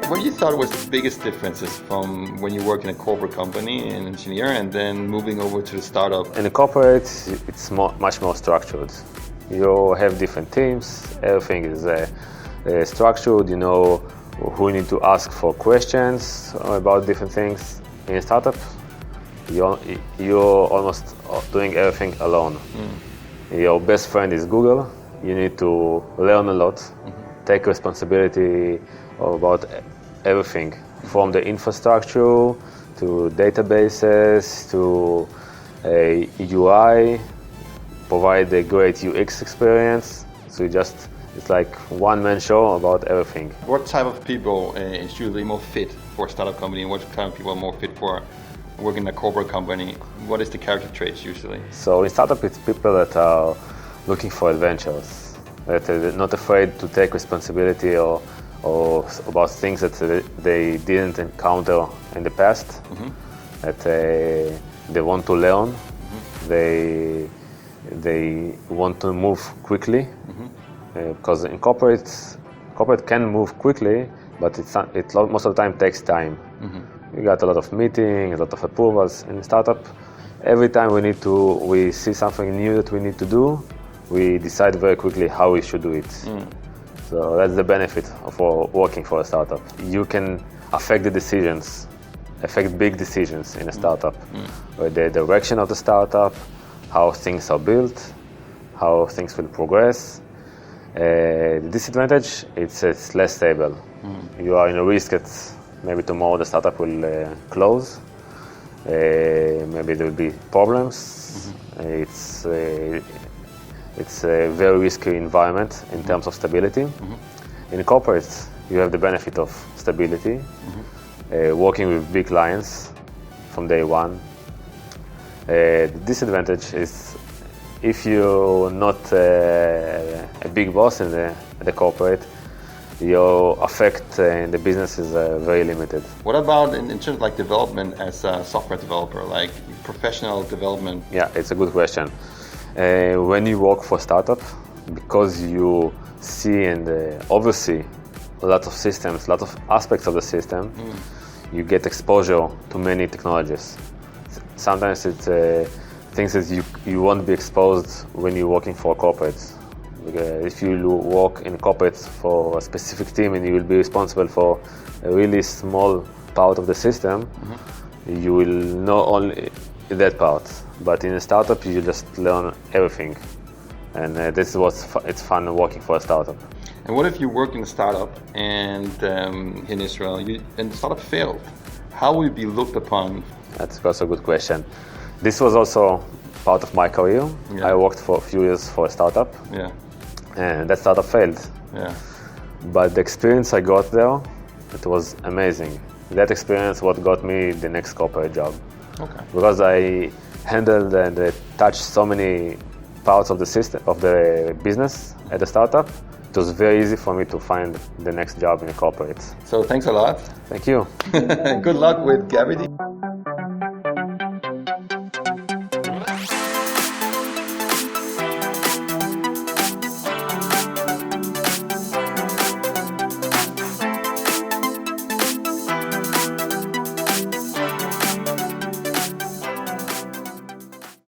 What you thought was the biggest differences from when you work in a corporate company, an engineer, and then moving over to the startup? In a corporate, it's much more structured. You have different teams, everything is structured, you know who you need to ask for questions about different things. In a startup, you're almost doing everything alone. Your best friend is Google. You need to learn a lot, take responsibility about everything, from the infrastructure to databases to a UI, provide a great UX experience. So it's like one-man show about everything. What type of people is usually more fit for a startup company, and what kind of people are more fit for working in a corporate company? What is the character traits usually? So in startup, it's people that are looking for adventures, that are not afraid to take responsibility or about things that they didn't encounter in the past, that they want to learn, they want to move quickly, because in corporate can move quickly, but it most of the time takes time. You got a lot of meetings, a lot of approvals. In startup, every time we see something new that we need to do, we decide very quickly how we should do it. So that's the benefit of working for a startup. You can affect the decisions, affect big decisions in a startup, the direction of the startup, how things are built, how things will progress. The disadvantage, it's less stable. You are in a risk that maybe tomorrow the startup will close. Maybe there will be problems. It's a very risky environment in terms of stability. In corporate, you have the benefit of stability, working with big clients from day one. The disadvantage is if you're not a big boss in the corporate, your effect in the business is very limited. What about in terms of like development as a software developer, like professional development? Yeah, it's a good question. When you work for a startup, because you see and oversee a lot of systems, a lot of aspects of the system, you get exposure to many technologies. Sometimes it's things that you won't be exposed when you're working for a corporate. If you work in corporate for a specific team and you will be responsible for a really small part of the system, you will know only that part. But in a startup, you just learn everything, and this is it's fun working for a startup. And what if you work in a startup and in Israel, and the startup failed? How will you be looked upon? That's also a good question. This was also part of my career. I worked for a few years for a startup, and that startup failed. But the experience I got there, it was amazing. That experience what got me the next corporate job. Because I handled and touched so many parts of the system, of the business at the startup, it was very easy for me to find the next job in a corporate. So thanks a lot. Thank you. Good luck with Gravity.